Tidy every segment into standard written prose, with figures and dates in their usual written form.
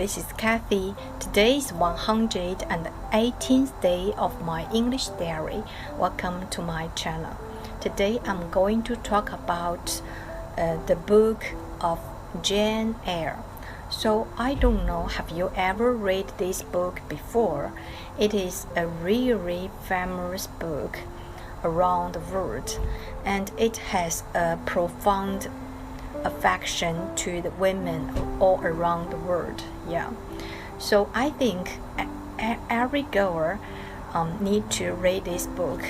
this is Kathy. Today is 118th day of my English diary. Welcome to my channel. Today I'm going to talk about the book of Jane Eyre. So I don't know, have you ever read this book before? It is a really famous book around the world, and it has a profound affection to the women all around the world. So I think every girl need to read this book.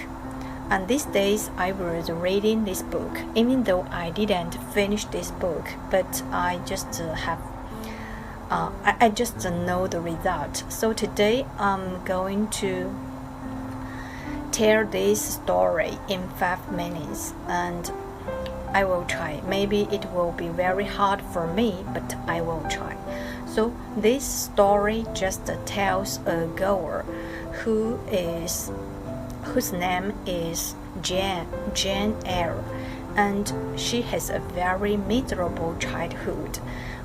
And these days I was reading this book, even though I didn't finish this book, but I just I just know the result. So today I'm going to tell this story in 5 minutes, and I will try. Maybe it will be very hard for me, but I will try. So this story just tells a girl whose name is Jane Eyre, and she has a very miserable childhood.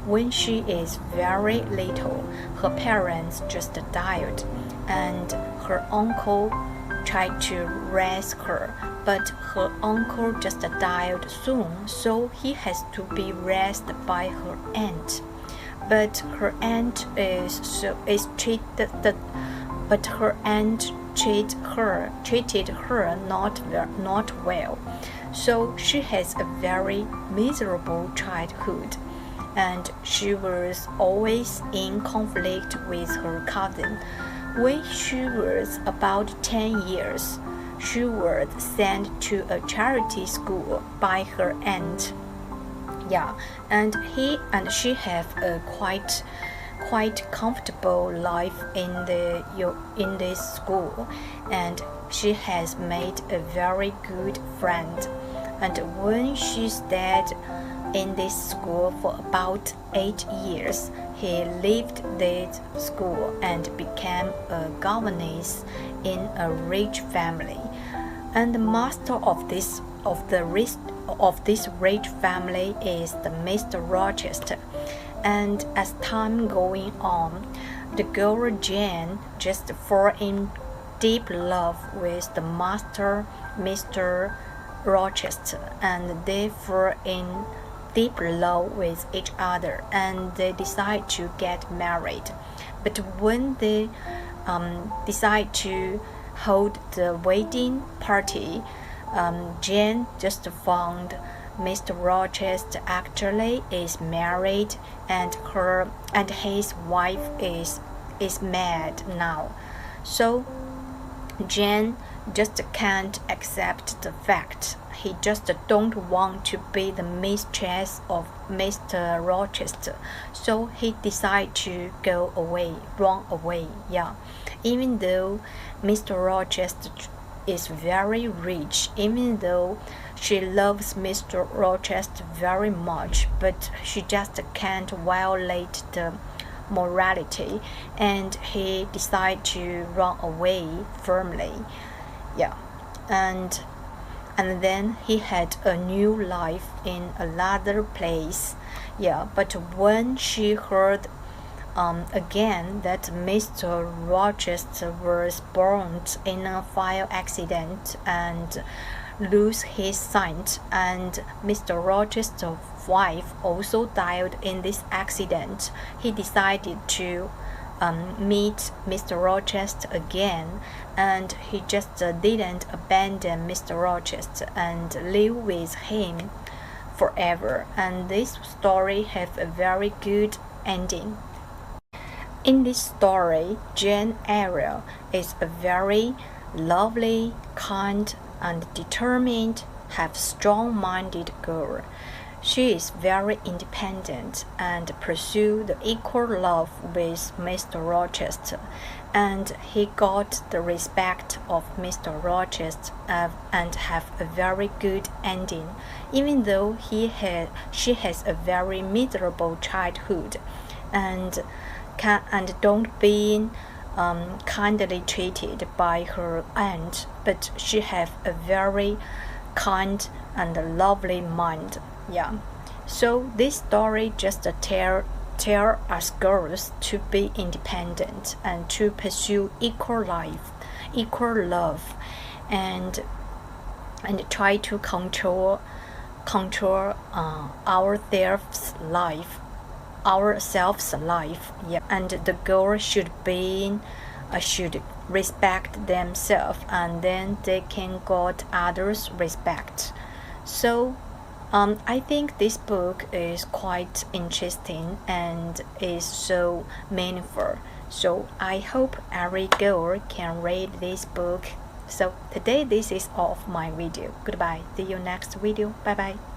When she is very little, her parents just died, and her uncle tried to raise her, but her uncle just died soon, so he has to be raised by her aunt. But her aunt treated her not well, so she has a very miserable childhood, and she was always in conflict with her cousin. When she was about 10 years, she was sent to a charity school by her aunt. And she have a quite comfortable life in this school, and she has made a very good friend. And when she stayed in this school for about 8 years, he left this school and became a governess in a rich family. And the master of this rich family is the Mr. Rochester. And as time going on, the girl Jane just fall in deep love with the master, Mr. Rochester, and they fall in deep love with each other, and they decide to get married. But when they decide to hold the wedding party, Jane just found Mr. Rochester actually is married, and his wife is mad now. So Jane just can't accept the fact. He just don't want to be the mistress of Mr. Rochester, so he decide to run away. Even though Mr. Rochester is very rich, even though she loves Mr. Rochester very much, but she just can't violate the morality, and he decide to run away firmly. And then he had a new life in another place. But when she heard again that Mr. Rochester was burned in a fire accident and lose his sight, and Mr. Rochester's wife also died in this accident, he decided to meet Mr. Rochester again, and he just didn't abandon Mr. Rochester and live with him forever. And this story have a very good ending. In this story, Jane Eyre is a very lovely, kind, and determined, strong-minded girl. She is very independent and pursued the equal love with Mr. Rochester, and he got the respect of Mr. Rochester and have a very good ending, even though she has a very miserable childhood and don't being kindly treated by her aunt, but she have a very kind and lovely mind. So this story just tell us girls to be independent and to pursue equal life, equal love, and try to control ourselves life. Yeah, and the girl should respect themselves, and then they can get others respect. So I think this book is quite interesting and is so meaningful. So I hope every girl can read this book. So today this is all of my video. Goodbye. See you next video. Bye bye.